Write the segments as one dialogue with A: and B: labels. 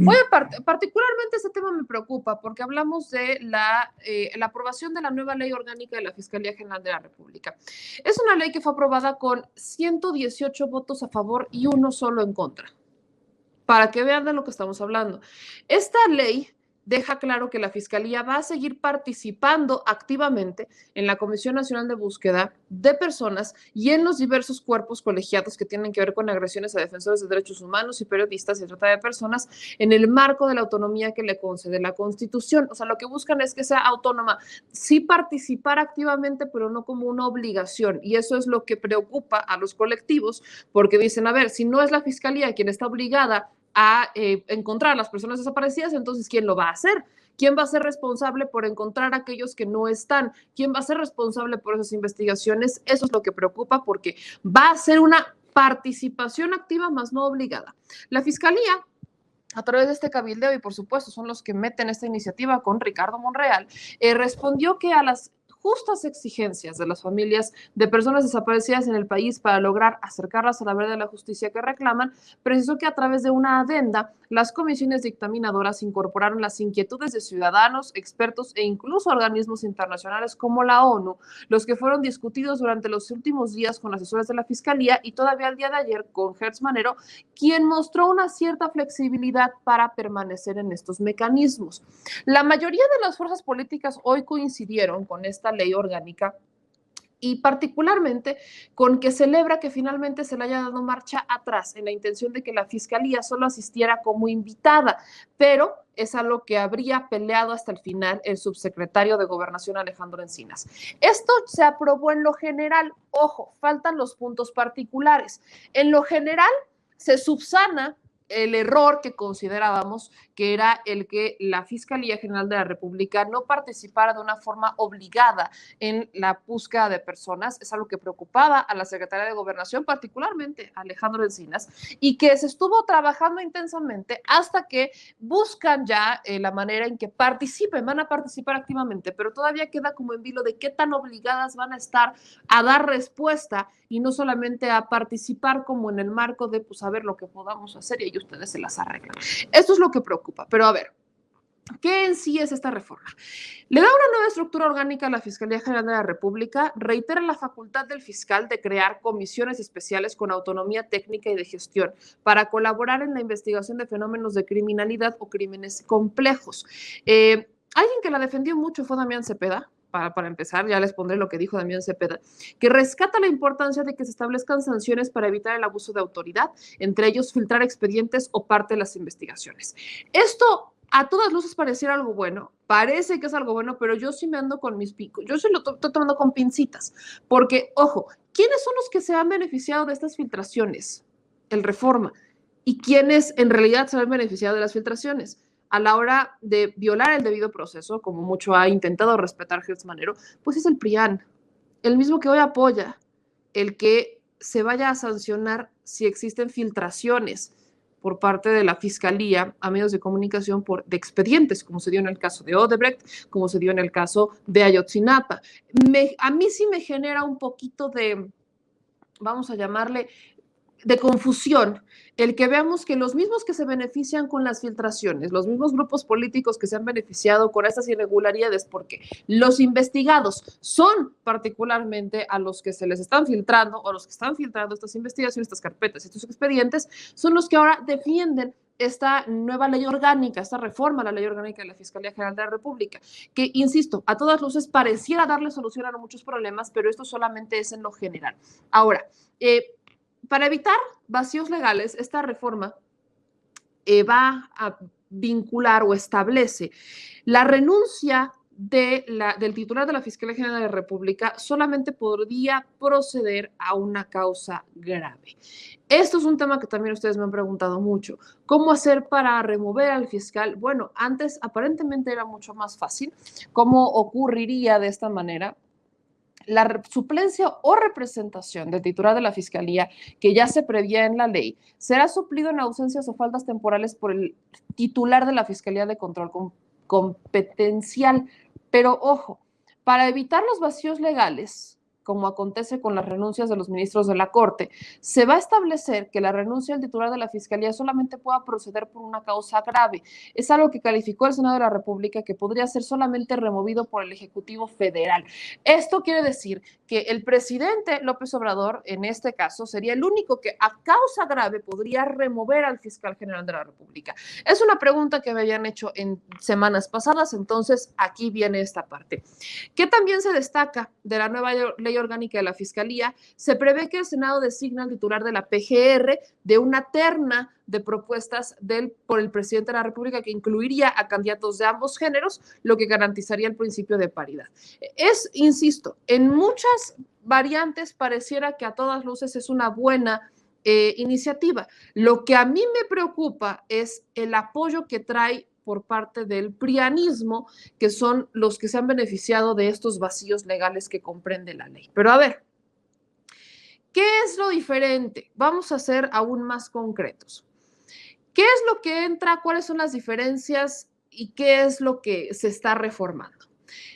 A: Oye, particularmente este tema me preocupa porque hablamos de la aprobación de la nueva ley orgánica de la Fiscalía General de la República. Es una ley que fue aprobada con 118 votos a favor y uno solo en contra, para que vean de lo que estamos hablando. Esta ley deja claro que la Fiscalía va a seguir participando activamente en la Comisión Nacional de Búsqueda de Personas y en los diversos cuerpos colegiados que tienen que ver con agresiones a defensores de derechos humanos y periodistas y trata de personas en el marco de la autonomía que le concede la Constitución. O sea, lo que buscan es que sea autónoma, sí participar activamente, pero no como una obligación. Y eso es lo que preocupa a los colectivos, porque dicen, a ver, si no es la Fiscalía quien está obligada a encontrar a las personas desaparecidas, entonces, ¿quién lo va a hacer? ¿Quién va a ser responsable por encontrar a aquellos que no están? ¿Quién va a ser responsable por esas investigaciones? Eso es lo que preocupa porque va a ser una participación activa más no obligada. La Fiscalía, a través de este cabildeo, y por supuesto son los que meten esta iniciativa con Ricardo Monreal, respondió que a las justas exigencias de las familias de personas desaparecidas en el país para lograr acercarlas a la verdad de la justicia que reclaman, precisó que a través de una adenda, las comisiones dictaminadoras incorporaron las inquietudes de ciudadanos, expertos e incluso organismos internacionales como la ONU, los que fueron discutidos durante los últimos días con asesores de la Fiscalía y todavía el día de ayer con Hertz Manero, quien mostró una cierta flexibilidad para permanecer en estos mecanismos. La mayoría de las fuerzas políticas hoy coincidieron con esta ley orgánica y particularmente con que celebra que finalmente se le haya dado marcha atrás en la intención de que la Fiscalía solo asistiera como invitada, pero es a lo que habría peleado hasta el final el subsecretario de Gobernación Alejandro Encinas. Esto se aprobó en lo general, ojo, faltan los puntos particulares. En lo general se subsana el error que considerábamos que era el que la Fiscalía General de la República no participara de una forma obligada en la búsqueda de personas. Es algo que preocupaba a la Secretaría de Gobernación, particularmente a Alejandro Encinas, y que se estuvo trabajando intensamente hasta que buscan ya la manera en que participen, van a participar activamente, pero todavía queda como en vilo de qué tan obligadas van a estar a dar respuesta y no solamente a participar como en el marco de pues a ver lo que podamos hacer y ustedes se las arreglan. Esto es lo que preocupa, pero a ver, ¿qué en sí es esta reforma? Le da una nueva estructura orgánica a la Fiscalía General de la República, reitera la facultad del fiscal de crear comisiones especiales con autonomía técnica y de gestión para colaborar en la investigación de fenómenos de criminalidad o crímenes complejos. Alguien que la defendió mucho fue Damián Cepeda. Para empezar, ya les pondré lo que dijo Damián Cepeda, que rescata la importancia de que se establezcan sanciones para evitar el abuso de autoridad, entre ellos filtrar expedientes o parte de las investigaciones. Esto a todas luces pareciera algo bueno, parece que es algo bueno, pero yo sí me ando con mis picos, yo sí lo estoy tomando con pincitas, porque, ojo, ¿quiénes son los que se han beneficiado de estas filtraciones? El Reforma. ¿Y quiénes en realidad se han beneficiado de las filtraciones? A la hora de violar el debido proceso, como mucho ha intentado respetar Hertz Manero, pues es el PRIAN, el mismo que hoy apoya el que se vaya a sancionar si existen filtraciones por parte de la Fiscalía a medios de comunicación de expedientes, como se dio en el caso de Odebrecht, como se dio en el caso de Ayotzinapa. A mí sí me genera un poquito de, vamos a llamarle, de confusión, el que veamos que los mismos que se benefician con las filtraciones, los mismos grupos políticos que se han beneficiado con estas irregularidades, porque los investigados son particularmente a los que se les están filtrando o los que están filtrando estas investigaciones, estas carpetas, estos expedientes, son los que ahora defienden esta nueva ley orgánica, esta reforma a la ley orgánica de la Fiscalía General de la República, que, insisto, a todas luces pareciera darle solución a muchos problemas, pero esto solamente es en lo general. Ahora, para evitar vacíos legales, esta reforma va a vincular o establece la renuncia del titular de la Fiscalía General de la República solamente podría proceder a una causa grave. Esto es un tema que también ustedes me han preguntado mucho. ¿Cómo hacer para remover al fiscal? Bueno, antes aparentemente era mucho más fácil. ¿Cómo ocurriría de esta manera? La suplencia o representación del titular de la Fiscalía, que ya se prevía en la ley, será suplido en ausencias o faltas temporales por el titular de la Fiscalía de Control Competencial. Pero ojo, para evitar los vacíos legales, como acontece con las renuncias de los ministros de la Corte, se va a establecer que la renuncia del titular de la Fiscalía solamente pueda proceder por una causa grave. Es algo que calificó el Senado de la República que podría ser solamente removido por el Ejecutivo Federal. Esto quiere decir que el presidente López Obrador, en este caso, sería el único que a causa grave podría remover al fiscal general de la República. Es una pregunta que me habían hecho en semanas pasadas, entonces aquí viene esta parte. ¿Qué también se destaca de la nueva ley orgánica de la Fiscalía? Se prevé que el Senado designa al titular de la PGR de una terna de propuestas por el presidente de la República que incluiría a candidatos de ambos géneros, lo que garantizaría el principio de paridad. Insisto, en muchas variantes pareciera que a todas luces es una buena iniciativa. Lo que a mí me preocupa es el apoyo que trae por parte del prianismo, que son los que se han beneficiado de estos vacíos legales que comprende la ley. Pero a ver, ¿qué es lo diferente? Vamos a ser aún más concretos. ¿Qué es lo que entra? ¿Cuáles son las diferencias? ¿Y qué es lo que se está reformando?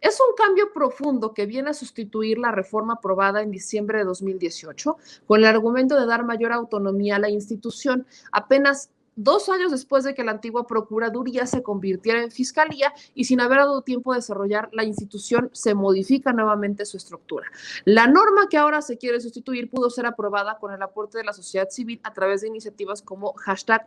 A: Es un cambio profundo que viene a sustituir la reforma aprobada en diciembre de 2018 con el argumento de dar mayor autonomía a la institución. Apenas 2 años después de que la antigua Procuraduría se convirtiera en Fiscalía y sin haber dado tiempo de desarrollar la institución, se modifica nuevamente su estructura. La norma que ahora se quiere sustituir pudo ser aprobada con el aporte de la sociedad civil a través de iniciativas como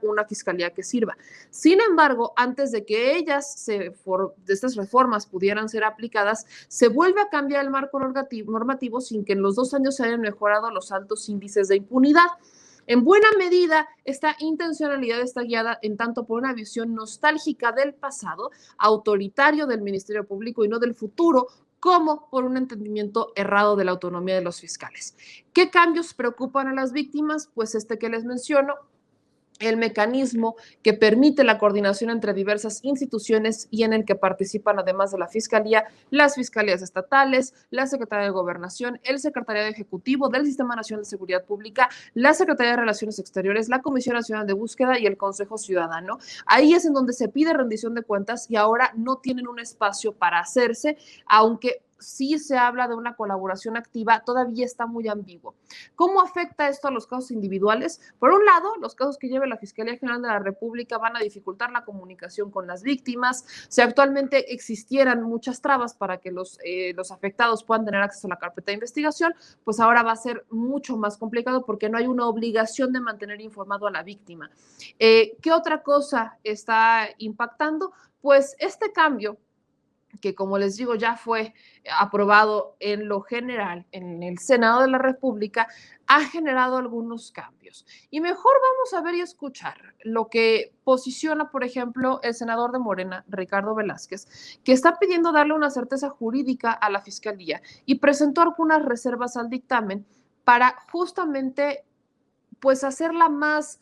A: #UnaFiscalía que Sirva. Sin embargo, antes de que estas reformas pudieran ser aplicadas, se vuelve a cambiar el marco normativo sin que en los 2 años se hayan mejorado los altos índices de impunidad. En buena medida, esta intencionalidad está guiada en tanto por una visión nostálgica del pasado, autoritario del Ministerio Público y no del futuro, como por un entendimiento errado de la autonomía de los fiscales. ¿Qué cambios preocupan a las víctimas? Pues este que les menciono, el mecanismo que permite la coordinación entre diversas instituciones y en el que participan, además de la Fiscalía, las Fiscalías estatales, la Secretaría de Gobernación, el Secretariado Ejecutivo del Sistema Nacional de Seguridad Pública, la Secretaría de Relaciones Exteriores, la Comisión Nacional de Búsqueda y el Consejo Ciudadano. Ahí es en donde se pide rendición de cuentas y ahora no tienen un espacio para hacerse, aunque sí se habla de una colaboración activa, todavía está muy ambiguo. ¿Cómo afecta esto a los casos individuales? Por un lado, los casos que lleve la Fiscalía General de la República van a dificultar la comunicación con las víctimas. Si actualmente existieran muchas trabas para que los afectados puedan tener acceso a la carpeta de investigación, pues ahora va a ser mucho más complicado porque no hay una obligación de mantener informado a la víctima. ¿Qué otra cosa está impactando? Pues este cambio que, como les digo, ya fue aprobado en lo general en el Senado de la República, ha generado algunos cambios. Y mejor vamos a ver y escuchar lo que posiciona, por ejemplo, el senador de Morena, Ricardo Velázquez, que está pidiendo darle una certeza jurídica a la Fiscalía y presentó algunas reservas al dictamen para justamente, pues, hacerla más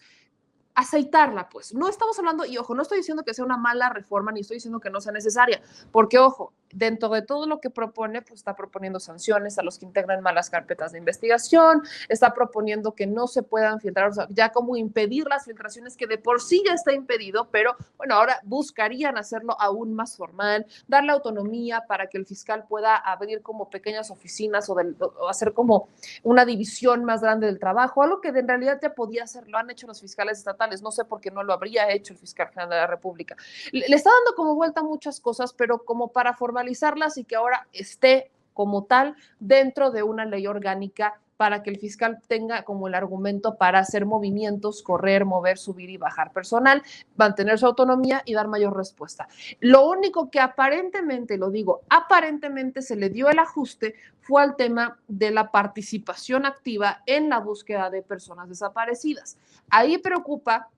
A: aceitarla, pues. No estamos hablando, y ojo, no estoy diciendo que sea una mala reforma, ni estoy diciendo que no sea necesaria, porque ojo, dentro de todo lo que propone, pues está proponiendo sanciones a los que integran malas carpetas de investigación, está proponiendo que no se puedan filtrar, o sea, ya como impedir las filtraciones que de por sí ya está impedido, pero bueno, ahora buscarían hacerlo aún más formal, darle autonomía para que el fiscal pueda abrir como pequeñas oficinas o hacer como una división más grande del trabajo, algo que en realidad ya podía hacer, lo han hecho los fiscales estatales. No sé por qué no lo habría hecho el fiscal general de la República. Le está dando como vuelta muchas cosas, pero como para formalizarlas y que ahora esté como tal dentro de una ley orgánica para que el fiscal tenga como el argumento para hacer movimientos, correr, mover, subir y bajar personal, mantener su autonomía y dar mayor respuesta. Lo único que aparentemente, lo digo, aparentemente se le dio el ajuste fue al tema de la participación activa en la búsqueda de personas desaparecidas. Ahí preocupa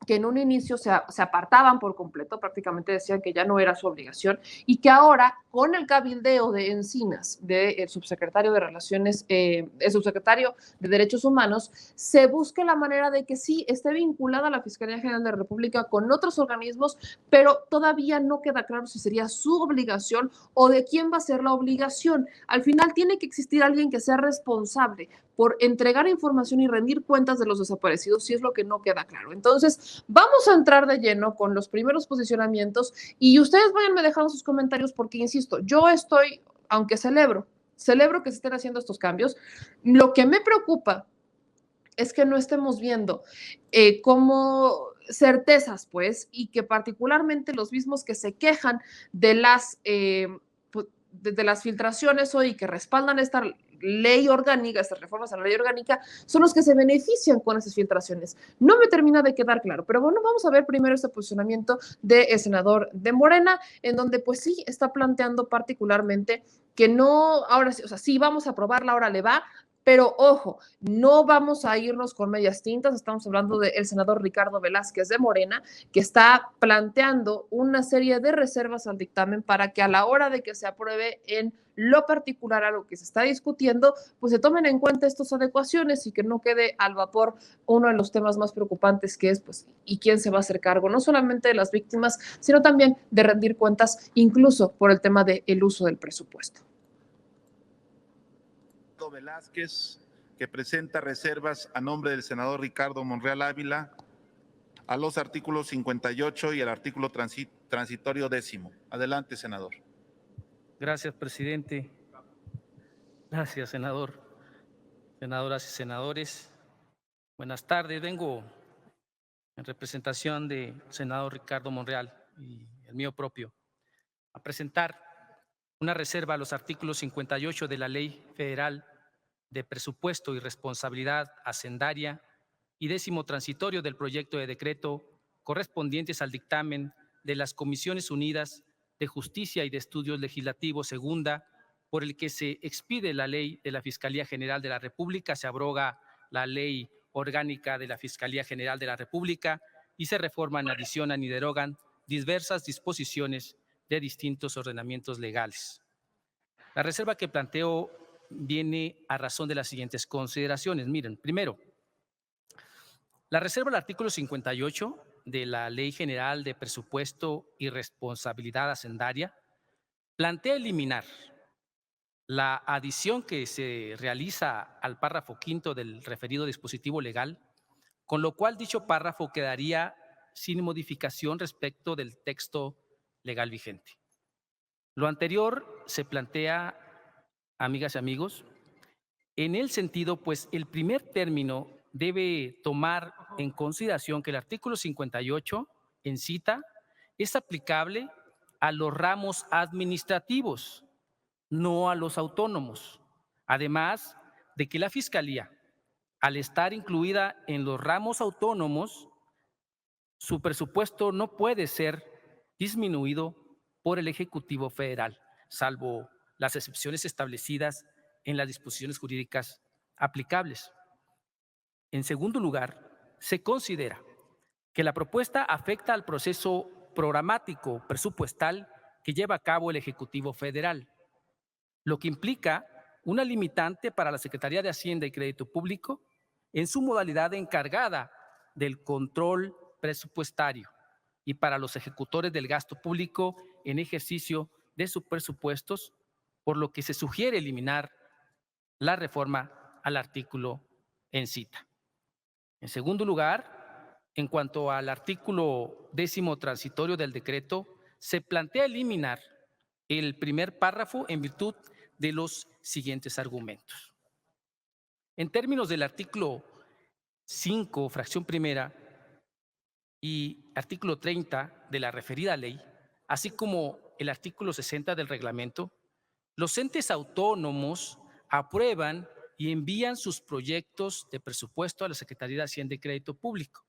A: que en un inicio se apartaban por completo, prácticamente decían que ya no era su obligación y que ahora con el cabildeo de Encinas, del subsecretario de Relaciones, el subsecretario de Derechos Humanos, se busque la manera de que sí esté vinculada a la Fiscalía General de la República con otros organismos, pero todavía no queda claro si sería su obligación o de quién va a ser la obligación. Al final tiene que existir alguien que sea responsable por entregar información y rendir cuentas de los desaparecidos, si es lo que no queda claro. Entonces, vamos a entrar de lleno con los primeros posicionamientos y ustedes váyanme dejando sus comentarios porque, insisto, yo estoy, aunque celebro celebro que se estén haciendo estos cambios. Lo que me preocupa es que no estemos viendo como certezas, pues, y que particularmente los mismos que se quejan de de las filtraciones hoy que respaldan esta ley orgánica, estas reformas a la ley orgánica, son los que se benefician con esas filtraciones. No me termina de quedar claro, pero bueno, vamos a ver primero este posicionamiento del senador de Morena, en donde pues sí está planteando particularmente que no, ahora sí, o sea, sí vamos a aprobarla, ahora le va, pero ojo, no vamos a irnos con medias tintas. Estamos hablando del senador Ricardo Velázquez de Morena, que está planteando una serie de reservas al dictamen para que a la hora de que se apruebe en lo particular a lo que se está discutiendo, pues se tomen en cuenta estas adecuaciones y que no quede al vapor uno de los temas más preocupantes que es, pues, ¿y quién se va a hacer cargo? No solamente de las víctimas, sino también de rendir cuentas, incluso por el tema del uso del presupuesto.
B: Velázquez, que presenta reservas a nombre del senador Ricardo Monreal Ávila a los artículos 58 y el artículo transitorio 10º. Adelante, senador.
C: Gracias, presidente. Gracias, senador. Senadoras y senadores, buenas tardes. Vengo en representación del senador Ricardo Monreal y el mío propio a presentar una reserva a los artículos 58 de la Ley Federal de Presupuesto y Responsabilidad Hacendaria y 10º transitorio del proyecto de decreto correspondientes al dictamen de las Comisiones Unidas de Justicia y de Estudios Legislativos segunda, por el que se expide la Ley de la Fiscalía General de la República, se abroga la Ley Orgánica de la Fiscalía General de la República y se reforman, adicionan y derogan diversas disposiciones de distintos ordenamientos legales. La reserva que planteo viene a razón de las siguientes consideraciones. Miren, primero, la reserva al artículo 58 de la Ley General de Presupuesto y Responsabilidad Hacendaria plantea eliminar la adición que se realiza al párrafo quinto del referido dispositivo legal, con lo cual dicho párrafo quedaría sin modificación respecto del texto legal vigente. Lo anterior se plantea, amigas y amigos, en el sentido, pues, el primer término debe tomar en consideración que el artículo 58 en cita es aplicable a los ramos administrativos, no a los autónomos. Además de que la Fiscalía, al estar incluida en los ramos autónomos, su presupuesto no puede ser disminuido por el Ejecutivo Federal, salvo las excepciones establecidas en las disposiciones jurídicas aplicables. En segundo lugar, se considera que la propuesta afecta al proceso programático presupuestal que lleva a cabo el Ejecutivo Federal, lo que implica una limitante para la Secretaría de Hacienda y Crédito Público en su modalidad encargada del control presupuestario y para los ejecutores del gasto público en ejercicio de sus presupuestos, por lo que se sugiere eliminar la reforma al artículo en cita. En segundo lugar, en cuanto al artículo 10º transitorio del decreto, se plantea eliminar el primer párrafo en virtud de los siguientes argumentos. En términos del artículo 5, fracción primera, y artículo 30 de la referida ley, así como el artículo 60 del reglamento, los entes autónomos aprueban y envían sus proyectos de presupuesto a la Secretaría de Hacienda y Crédito Público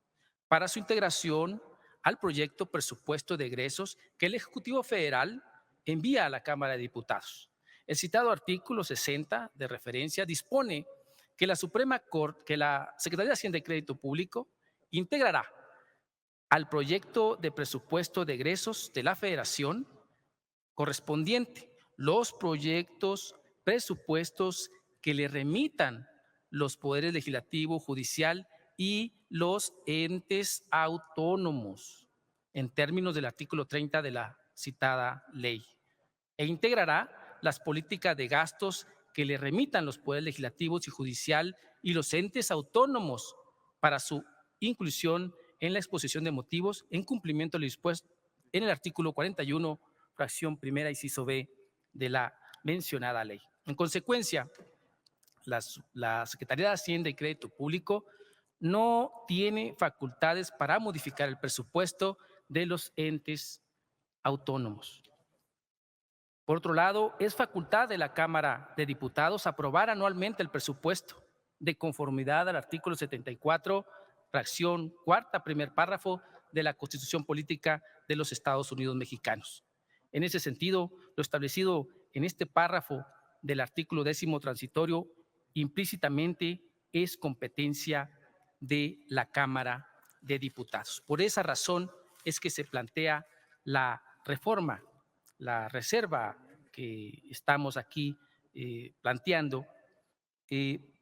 C: para su integración al proyecto presupuesto de egresos que el Ejecutivo Federal envía a la Cámara de Diputados. El citado artículo 60 de referencia dispone que la Secretaría de Hacienda y Crédito Público integrará al proyecto de presupuesto de egresos de la Federación correspondiente los proyectos presupuestos que le remitan los poderes legislativo, judicial y los entes autónomos en términos del artículo 30 de la citada ley, e integrará las políticas de gastos que le remitan los poderes legislativos y judicial y los entes autónomos para su inclusión en la exposición de motivos en cumplimiento de lo dispuesto en el artículo 41, fracción primera, inciso B de la mencionada ley. En consecuencia, la Secretaría de Hacienda y Crédito Público no tiene facultades para modificar el presupuesto de los entes autónomos. Por otro lado, es facultad de la Cámara de Diputados aprobar anualmente el presupuesto de conformidad al artículo 74, fracción cuarta, primer párrafo de la Constitución Política de los Estados Unidos Mexicanos. En ese sentido, lo establecido en este párrafo del artículo 10º transitorio implícitamente es competencia de la Cámara de Diputados. Por esa razón es que se plantea la reforma, la reserva que estamos aquí planteando,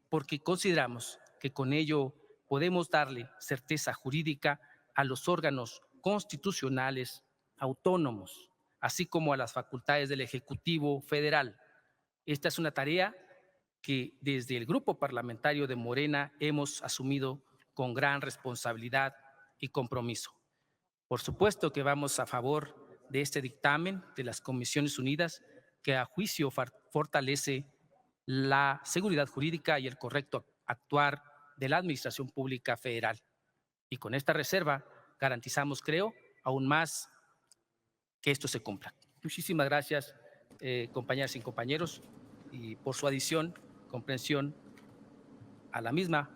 C: porque consideramos que con ello podemos darle certeza jurídica a los órganos constitucionales autónomos, así como a las facultades del Ejecutivo Federal. Esta es una tarea que desde el Grupo Parlamentario de Morena hemos asumido con gran responsabilidad y compromiso. Por supuesto que vamos a favor de este dictamen de las Comisiones Unidas, que a juicio fortalece la seguridad jurídica y el correcto actuar de la Administración Pública Federal. Y con esta reserva garantizamos, creo, aún más que esto se cumpla. Muchísimas gracias, compañeras y compañeros, y por su adición, comprensión a la misma.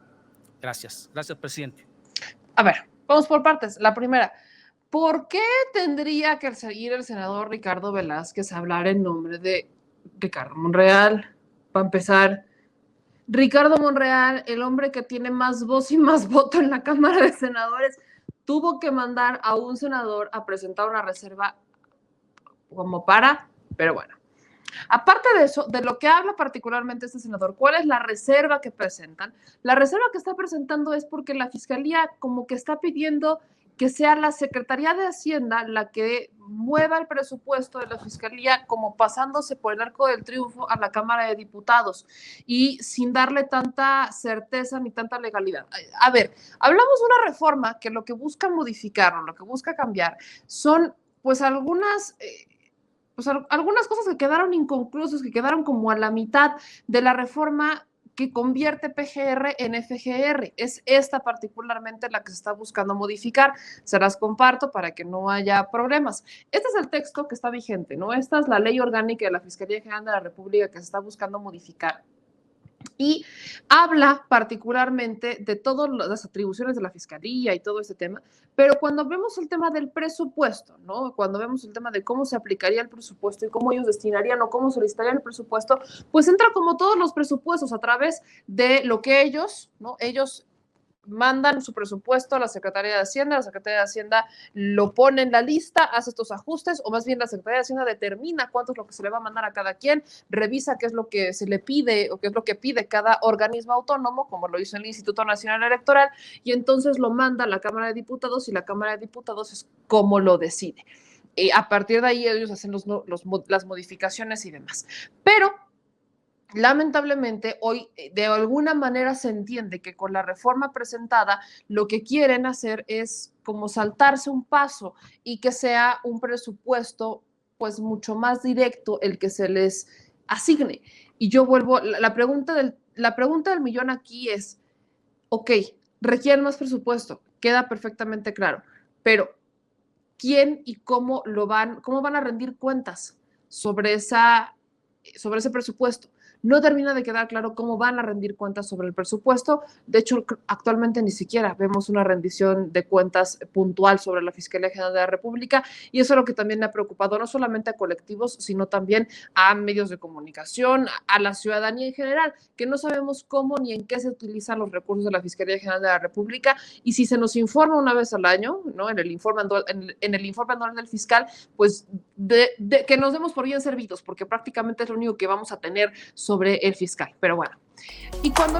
C: Gracias. Gracias, presidente.
A: A ver, vamos por partes. La primera, ¿por qué tendría que seguir el senador Ricardo Velázquez a hablar en nombre de Ricardo Monreal? Para empezar, Ricardo Monreal, el hombre que tiene más voz y más voto en la Cámara de Senadores, tuvo que mandar a un senador a presentar una reserva pero bueno. Aparte de eso, de lo que habla particularmente este senador, ¿cuál es la reserva que presentan? La reserva que está presentando es porque la Fiscalía como que está pidiendo que sea la Secretaría de Hacienda la que mueva el presupuesto de la Fiscalía como pasándose por el arco del triunfo a la Cámara de Diputados y sin darle tanta certeza ni tanta legalidad. A ver, hablamos de una reforma que lo que busca modificar o lo que busca cambiar son pues algunas cosas que quedaron inconclusas, que quedaron como a la mitad de la reforma que convierte PGR en FGR. Es esta particularmente la que se está buscando modificar. Se las comparto para que no haya problemas. Este es el texto que está vigente, ¿no? Esta es la ley orgánica de la Fiscalía General de la República que se está buscando modificar. Y habla particularmente de todas las atribuciones de la Fiscalía y todo este tema, pero cuando vemos el tema del presupuesto, ¿no? Cuando vemos el tema de cómo se aplicaría el presupuesto y cómo ellos destinarían o cómo solicitarían el presupuesto, pues entra como todos los presupuestos a través de lo que ellos, ¿no? Ellos mandan su presupuesto a la Secretaría de Hacienda, la Secretaría de Hacienda lo pone en la lista, hace estos ajustes, o más bien la Secretaría de Hacienda determina cuánto es lo que se le va a mandar a cada quien, revisa qué es lo que se le pide o qué es lo que pide cada organismo autónomo, como lo hizo el Instituto Nacional Electoral, y entonces lo manda a la Cámara de Diputados y la Cámara de Diputados es como lo decide. A partir de ahí ellos hacen las modificaciones y demás. Pero lamentablemente, hoy de alguna manera se entiende que con la reforma presentada lo que quieren hacer es como saltarse un paso y que sea un presupuesto pues mucho más directo el que se les asigne. Y yo vuelvo, la pregunta del millón aquí es, ok, requieren más presupuesto, queda perfectamente claro, pero ¿quién y cómo van a rendir cuentas sobre ese presupuesto? No termina de quedar claro cómo van a rendir cuentas sobre el presupuesto. De hecho, actualmente ni siquiera vemos una rendición de cuentas puntual sobre la Fiscalía General de la República, y eso es lo que también me ha preocupado, no solamente a colectivos, sino también a medios de comunicación, a la ciudadanía en general, que no sabemos cómo ni en qué se utilizan los recursos de la Fiscalía General de la República, y si se nos informa una vez al año, ¿no? En el informe anual del fiscal, pues que nos demos por bien servidos, porque prácticamente es lo único que vamos a tener sobre el fiscal. Pero bueno, y cuando